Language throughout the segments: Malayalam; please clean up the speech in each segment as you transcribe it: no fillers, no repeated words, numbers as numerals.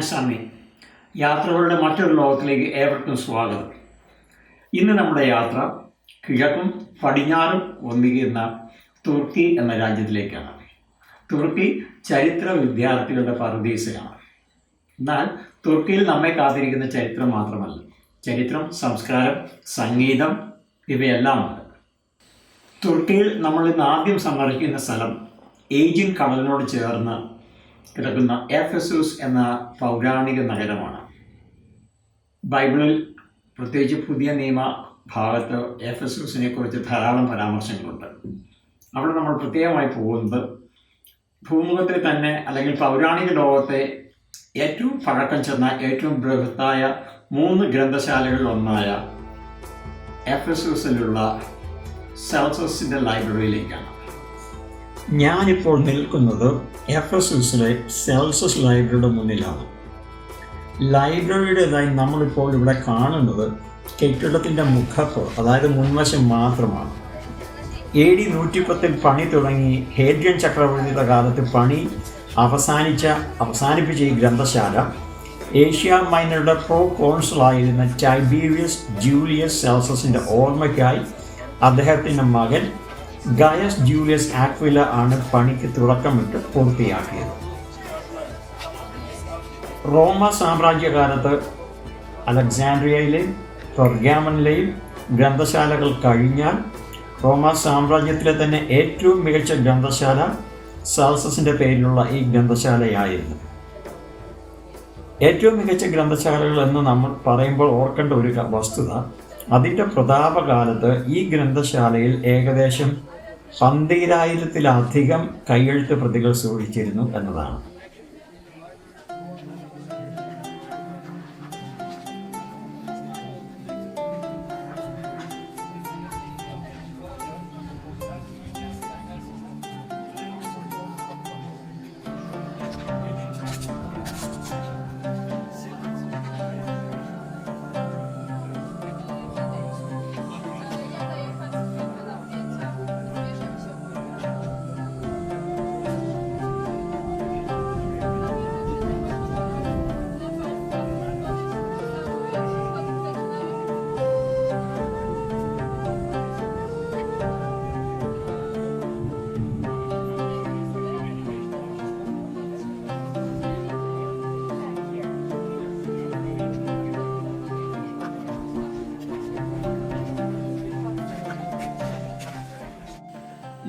ഞാൻ സണ്ണി. യാത്രകളുടെ മറ്റൊരു ലോകത്തിലേക്ക് ഏവർക്കും സ്വാഗതം. ഇന്ന് നമ്മുടെ യാത്ര കിഴക്കും പടിഞ്ഞാറും ഒന്നിക്കുന്ന തുർക്കി എന്ന രാജ്യത്തിലേക്കാണ്. തുർക്കി ചരിത്ര വിദ്യാർത്ഥികളുടെ പറുദീസയാണ്. എന്നാൽ തുർക്കിയിൽ നമ്മെ കാത്തിരിക്കുന്ന ചരിത്രം മാത്രമല്ല, ചരിത്രം, സംസ്കാരം, സംഗീതം ഇവയെല്ലാമുണ്ട്. തുർക്കിയിൽ നമ്മൾ ഇന്ന് ആദ്യം സന്ദർശിക്കുന്ന സ്ഥലം ഏജിയൻ കടലിനോട് ചേർന്ന് കിടക്കുന്ന എഫെസൂസ് എന്ന പൗരാണിക നഗരമാണ്. ബൈബിളിൽ, പ്രത്യേകിച്ച് പുതിയ നിയമ ഭാഗത്ത് എഫെസൂസിനെ കുറിച്ച് ധാരാളം പരാമർശങ്ങളുണ്ട്. അവിടെ നമ്മൾ പ്രത്യേകമായി പോകുന്നത് ഭൂമുഖത്തിൽ തന്നെ, അല്ലെങ്കിൽ പൗരാണിക ലോകത്തെ ഏറ്റവും പഴക്കം ചെന്ന ഏറ്റവും ബൃഹത്തായ 3 ഗ്രന്ഥശാലകളിൽ ഒന്നായ എഫെസൂസിലുള്ള സെൽസസിൻ്റെ ലൈബ്രറിയിലേക്കാണ്. ഞാനിപ്പോൾ നിൽക്കുന്നത് എഫെസൂസിലെ സെൽസസ് ലൈബ്രറിയുടെ മുന്നിലാണ്. ലൈബ്രറിയുടേതായി നമ്മളിപ്പോൾ ഇവിടെ കാണുന്നത് കെട്ടിടത്തിൻ്റെ മുഖപ്പുറം, അതായത് മുൻവശം മാത്രമാണ്. AD 110 പണി തുടങ്ങി ഹേഡ്രിയൻ ചക്രവർത്തിയുടെ കാലത്ത് പണി അവസാനിപ്പിച്ച ഈ ഗ്രന്ഥശാല ഏഷ്യ മൈനറുടെ കോൺസുലായിരുന്ന ടൈബീരിയസ് ജൂലിയസ് സെൽസസിൻ്റെ ഓർമ്മയ്ക്കായി അദ്ദേഹത്തിൻ്റെ മകൻ ഗയസ് ജൂലിയസ് ആക്വില ആണ് പണിക്ക് തുടക്കമിട്ട് പൂർത്തിയാക്കിയത്. റോമ സാമ്രാജ്യകാലത്ത് അലക്സാൻഡ്രിയയിലെയും പെർഗാമനിലെയും ഗ്രന്ഥശാലകൾ കഴിഞ്ഞാൽ റോമ സാമ്രാജ്യത്തിലെ തന്നെ ഏറ്റവും മികച്ച ഗ്രന്ഥശാല സെൽസസിൻ്റെ പേരിലുള്ള ഈ ഗ്രന്ഥശാലയായിരുന്നു. ഏറ്റവും മികച്ച ഗ്രന്ഥശാലകൾ എന്ന് നമ്മൾ പറയുമ്പോൾ ഓർക്കേണ്ട ഒരു വസ്തുത, അതിൻ്റെ പ്രതാപകാലത്ത് ഈ ഗ്രന്ഥശാലയിൽ ഏകദേശം 12,000-ത്തിലധികം കയ്യെഴുത്ത് പ്രതികൾ സൂക്ഷിച്ചിരുന്നു എന്നതാണ്.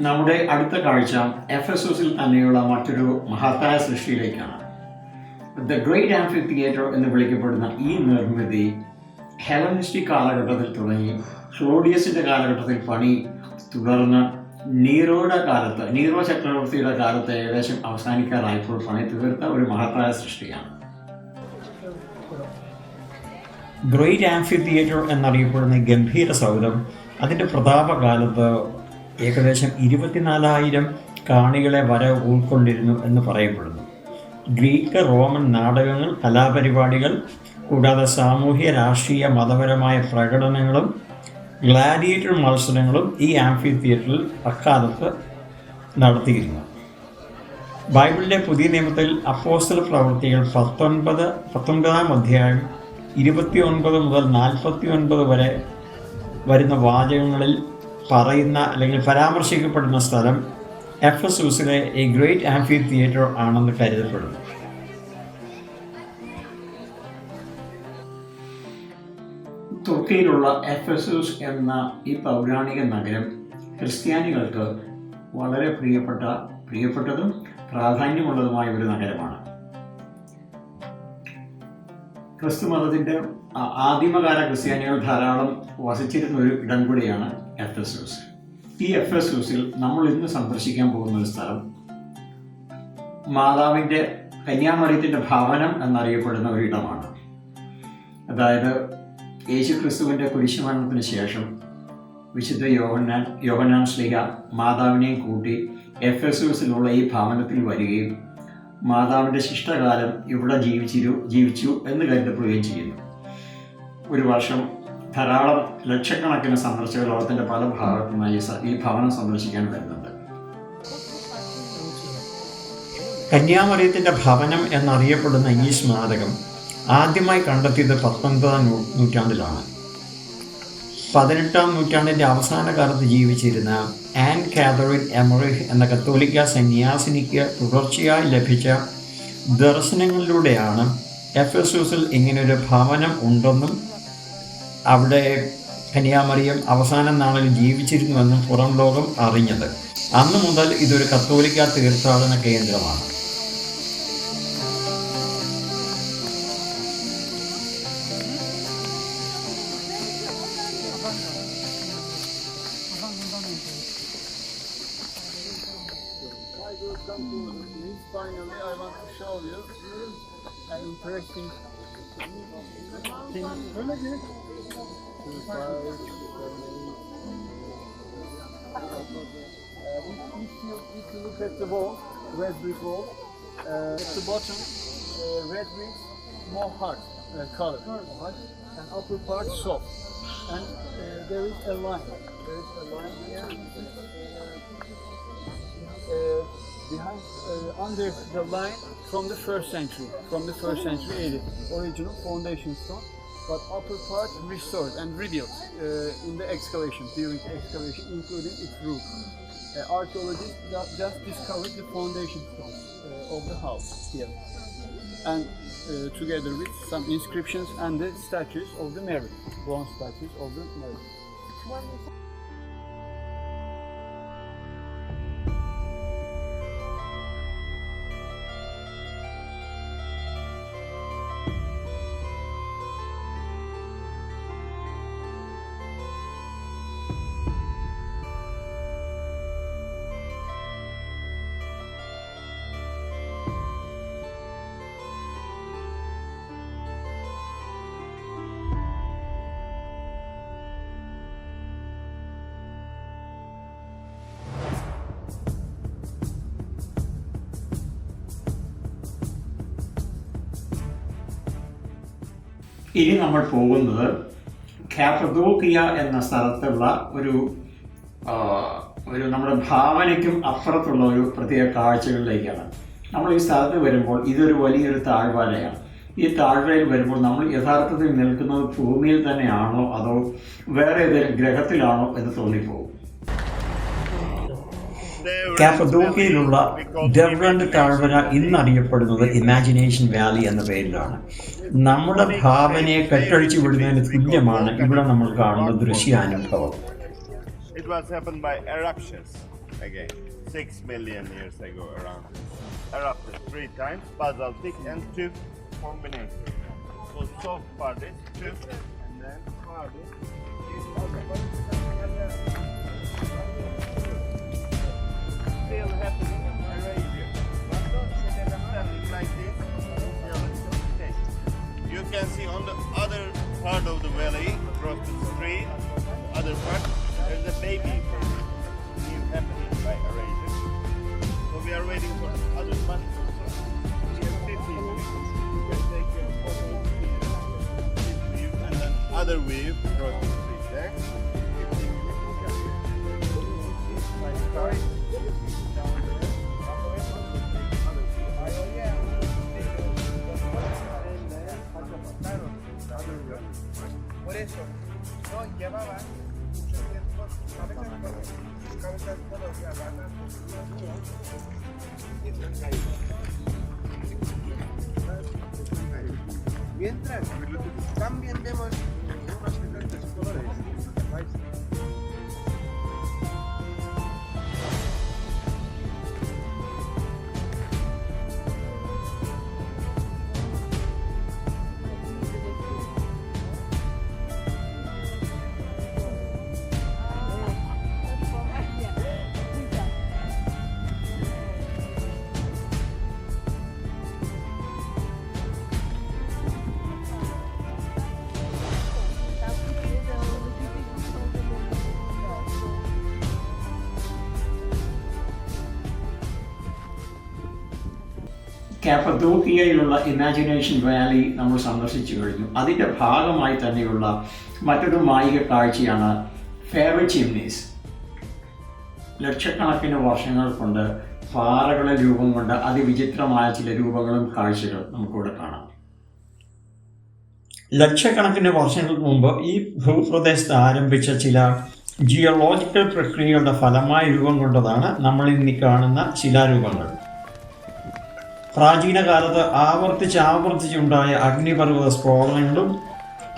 നമ്മുടെ അടുത്ത കാഴ്ച എഫെസൂസിൽ തന്നെയുള്ള മറ്റൊരു മഹത്തായ സൃഷ്ടിയിലേക്കാണ്. ദ ഗ്രേറ്റ് ആംഫി തിയേറ്റർ എന്ന് വിളിക്കപ്പെടുന്ന ഈ നിർമ്മിതി ഹെലനിസ്റ്റിക് കാലഘട്ടത്തിൽ തുടങ്ങി ക്ലോഡിയസിൻ്റെ കാലഘട്ടത്തിൽ പണി തുടർന്ന് നീറോ ചക്രവർത്തിയുടെ കാലത്ത് ഏകദേശം അവസാനിക്കാറായപ്പോൾ പണി തീർത്ത ഒരു മഹത്തായ സൃഷ്ടിയാണ്. ഗ്രേറ്റ് ആംഫി തിയേറ്റർ എന്നറിയപ്പെടുന്ന ഗംഭീര സൗധം അതിൻ്റെ പ്രതാപകാലത്ത് ഏകദേശം 24,000 കാണികളെ ഉൾക്കൊണ്ടിരുന്നു എന്ന് പറയപ്പെടുന്നു. ഗ്രീക്ക്, റോമൻ നാടകങ്ങൾ, കലാപരിപാടികൾ, കൂടാതെ സാമൂഹ്യ, രാഷ്ട്രീയ, മതപരമായ പ്രകടനങ്ങളും ഗ്ലാഡിയേറ്റർ മത്സരങ്ങളും ഈ ആംഫി തിയേറ്ററിൽ അക്കാലത്ത് നടത്തിയിരുന്നു. ബൈബിളിലെ പുതിയ നിയമത്തിൽ അപ്പോസ്തല പ്രവൃത്തികൾ 19-ാം അധ്യായം 29 മുതൽ 49 വരെ വരുന്ന വാചകങ്ങളിൽ പറയുന്ന അല്ലെങ്കിൽ പരാമർശിക്കപ്പെടുന്ന സ്ഥലം എഫെസൂസിലെ ഈ ഗ്രേറ്റ് ആംഫി തിയേറ്റർ ആണെന്ന് കരുതപ്പെടുന്നു. തുർക്കിയിലുള്ള എഫെസൂസ് എന്ന ഈ പൗരാണിക നഗരം ക്രിസ്ത്യാനികൾക്ക് വളരെ പ്രിയപ്പെട്ടതും പ്രാധാന്യമുള്ളതുമായ ഒരു നഗരമാണ്. ക്രിസ്തു മതത്തിൻ്റെ ആദിമകാല ക്രിസ്ത്യാനികൾ ധാരാളം വസിച്ചിരുന്ന ഒരു ഇടം കൂടിയാണ് എഫെസൂസ്. ഈ എഫെസൂസിൽ നമ്മൾ ഇന്ന് സന്ദർശിക്കാൻ പോകുന്ന ഒരു സ്ഥലം മാതാവിൻ്റെ കന്യാമറിയത്തിൻ്റെ ഭവനം എന്നറിയപ്പെടുന്ന ഒരു ഇടമാണ്. അതായത് യേശു ക്രിസ്തുവിൻ്റെ കുരിശുമരണത്തിന് ശേഷം വിശുദ്ധ യോഹന്നാൻ ശ്ലീഹ മാതാവിനെയും കൂട്ടി എഫെസൂസിലുള്ള ഈ ഭവനത്തിൽ വരികയും മാതാവിൻ്റെ ശിഷ്ടകാലം ഇവിടെ ജീവിച്ചു എന്ന് കരുതപ്പെടുകയും ചെയ്യുന്നു. ഒരു വർഷം ധാരാളം ലക്ഷക്കണക്കിന് സന്ദർശകർ ലോകത്തിൻ്റെ പല ഭാഗത്തുനിന്നായി ഈ ഭവനം സന്ദർശിക്കാൻ വരുന്നുണ്ട്. കന്യാമറിയത്തിൻ്റെ ഭവനം എന്നറിയപ്പെടുന്ന ഈ സ്മാരകം ആദ്യമായി കണ്ടെത്തിയത് 19-ാം നൂറ്റാണ്ടിലാണ്. 18-ാം നൂറ്റാണ്ടിൻ്റെ അവസാന കാലത്ത് ജീവിച്ചിരുന്ന ആൻ കാതറിൻ എമറിഹ് എന്ന കത്തോലിക്ക സന്യാസിനിക്ക് തുടർച്ചയായി ലഭിച്ച ദർശനങ്ങളിലൂടെയാണ് എഫെസൂസിൽ ഇങ്ങനൊരു ഭവനം ഉണ്ടെന്നും അവിടെ കന്യാമറിയം അവസാന നാളിൽ ജീവിച്ചിരുന്നുവെന്നും പുറം ലോകം അറിഞ്ഞത്. അന്നു മുതൽ ഇതൊരു കത്തോലിക്ക തീർത്ഥാടന കേന്ദ്രമാണ്. Finally, I want to show you an interesting thing. If you look at the wall, red brick wall, at the bottom, red brick, more hard color, and upper part soft. And there is a line. There is a line here. Behind, under the line from the first century AD, original foundation stone, but upper part restored and rebuilt in the excavation, during the excavation, including its roof. Archaeologists just discovered the foundation stone of the house here, and together with some inscriptions and the statues of the Mary, bronze statues of the Mary. ഇനി നമ്മൾ പോകുന്നത് കാപ്പദോക്കിയ എന്ന സ്ഥലത്തുള്ള ഒരു നമ്മുടെ ഭാവനയ്ക്കും അപ്പുറത്തുള്ള ഒരു പ്രത്യേക കാഴ്ചകളിലേക്കാണ്. നമ്മൾ ഈ സ്ഥലത്ത് വരുമ്പോൾ ഇതൊരു വലിയൊരു താഴ്വരയാണ്. ഈ താഴ്വരയിൽ വരുമ്പോൾ നമ്മൾ യഥാർത്ഥത്തിൽ നിൽക്കുന്നത് ഭൂമിയിൽ തന്നെയാണോ അതോ വേറെ ഏതെങ്കിലും ഗ്രഹത്തിലാണോ എന്ന് തോന്നിപ്പോകും. കാപ്പദോക്കിയയിലുള്ള ഡെവ്രണ്ട് താഴ്വര ഇന്നറിയപ്പെടുന്നത് ഇമാജിനേഷൻ വാലി എന്ന പേരിലാണ്. നമ്മുടെ ഭാവനയെ കെട്ടഴിച്ചു വിടുന്നതിന് തുല്യമാണ് ഇവിടെ നമ്മൾ കാണുന്ന ദൃശ്യാനുഭവം. It was happened by eruptions again, 6 million years ago around. Erupted 3 times, basaltic and tuff combination. So soft part is tuff and then hard is still happening in Arabia. Standing like this, you can see on the other part of the valley, across the street, other part, there's a baby new happening by Arabia. So we are waiting for the other part also. We have 15 minutes. You can take your photo this view and then other view across the street there. 15 minutes. My car down there. Por eso no llevaban mucho tiempo cabezas todos ya mientras también vemos unos diferentes colores. കാപ്പദോക്കിയയിലുള്ള ഇമാജിനേഷൻ വാലി നമ്മൾ സന്ദർശിച്ചു കഴിഞ്ഞു. അതിൻ്റെ ഭാഗമായി തന്നെയുള്ള മറ്റൊരു മായിക കാഴ്ചയാണ് ഫെയറി ചിമ്നീസ്. ലക്ഷക്കണക്കിന് വർഷങ്ങൾ കൊണ്ട് പാറകളെ രൂപം കൊണ്ട് അതിവിചിത്രമായ ചില രൂപങ്ങളും കാഴ്ചകളും നമുക്കിവിടെ കാണാം. ലക്ഷക്കണക്കിന് വർഷങ്ങൾക്ക് മുമ്പ് ഈ ഭൂപ്രദേശത്ത് ആരംഭിച്ച ചില ജിയോളജിക്കൽ പ്രക്രിയകളുടെ ഫലമായി രൂപം കൊണ്ടതാണ് നമ്മൾ ഇന്ന് കാണുന്ന ശിലാരൂപങ്ങൾ. പ്രാചീന കാലത്ത് ആവർത്തിച്ചുണ്ടായ അഗ്നിപർവ്വത സ്ഫോടനങ്ങളും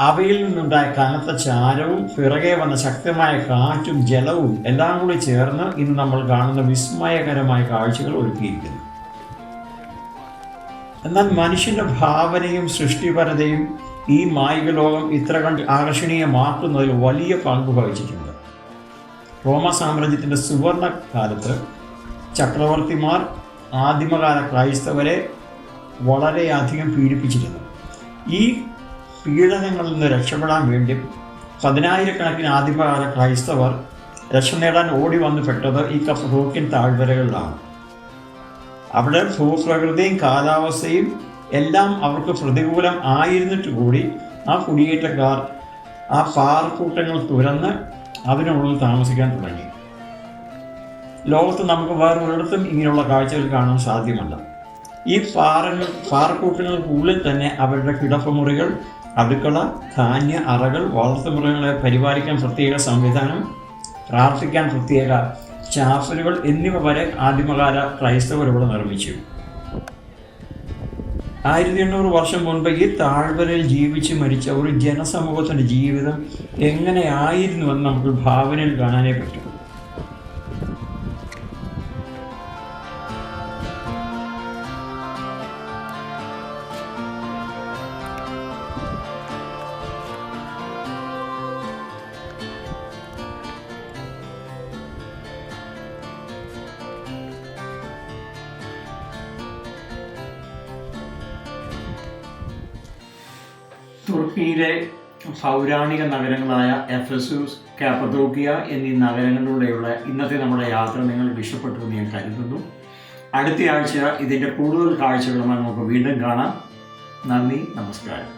അവയിൽ നിന്നുണ്ടായ കനത്ത ചാരവും പിറകെ വന്ന ശക്തമായ കാറ്റും ജലവും എല്ലാം കൂടി ചേർന്ന് ഇന്ന് നമ്മൾ കാണുന്ന വിസ്മയകരമായ കാഴ്ചകൾ ഒരുക്കിയിരിക്കുന്നു. എന്നാൽ മനുഷ്യന്റെ ഭാവനയും സൃഷ്ടിപരതയും ഈ മായിക ലോകം ഇത്ര കണ്ട് ആകർഷണീയമാക്കുന്നതിൽ വലിയ പങ്ക് വഹിച്ചിട്ടുണ്ട്. റോമ സാമ്രാജ്യത്തിൻ്റെ സുവർണ കാലത്ത് ചക്രവർത്തിമാർ ആദിമകാല ക്രൈസ്തവരെ വളരെയധികം പീഡിപ്പിച്ചിരുന്നു. ഈ പീഡനങ്ങളിൽ നിന്ന് രക്ഷപ്പെടാൻ വേണ്ടി 10,000-കണക്കിന് ആദിമകാല ക്രൈസ്തവർ രക്ഷ നേടാൻ ഓടി വന്നു പെട്ടത് ഈ കപ്പഡോക്യൻ താഴ്വരകളിലാണ്. അവിടെ ഭൂപ്രകൃതിയും കാലാവസ്ഥയും എല്ലാം അവർക്ക് പ്രതികൂലം ആയിരുന്നിട്ട് കൂടി ആ കുടിയേറ്റക്കാർ ആ പാറക്കൂട്ടങ്ങൾ തുരന്ന് അതിനുള്ളിൽ താമസിക്കാൻ തുടങ്ങി. ലോകത്ത് നമുക്ക് വേറൊരിടത്തും ഇങ്ങനെയുള്ള കാഴ്ചകൾ കാണാൻ സാധ്യമല്ല. ഈ പാറക്കൂട്ടങ്ങൾക്കുള്ളിൽ തന്നെ അവരുടെ കിടപ്പുമുറികൾ, അടുക്കള, ധാന്യ അറകൾ, വളർത്തുമൃഗങ്ങളെ പരിപാലിക്കാൻ പ്രത്യേക സംവിധാനം, പ്രാർത്ഥിക്കാൻ പ്രത്യേക ചാപ്പലുകൾ എന്നിവ വരെ ആദിമകാല ക്രൈസ്തവർ ഇവിടെ നിർമ്മിച്ചു. 1800 വർഷം മുൻപ് ഈ താഴ്വരയിൽ ജീവിച്ച് മരിച്ച ഒരു ജനസമൂഹത്തിൻ്റെ ജീവിതം എങ്ങനെയായിരുന്നുവെന്ന് നമുക്ക് ഭാവനയിൽ കാണാനേ പറ്റും. തുർക്കിയിലെ പൗരാണിക നഗരങ്ങളായ എഫെസൂസ്, കാപ്പദോക്കിയ എന്നീ നഗരങ്ങളിലൂടെയുള്ള ഇന്നത്തെ നമ്മുടെ യാത്ര നിങ്ങൾക്ക് ഇഷ്ടപ്പെട്ടു എന്ന് ഞാൻ കരുതുന്നു. അടുത്ത ആഴ്ച ഇതിൻ്റെ കൂടുതൽ കാഴ്ചകളുമായി നമുക്ക് വീണ്ടും കാണാം. നന്ദി, നമസ്കാരം.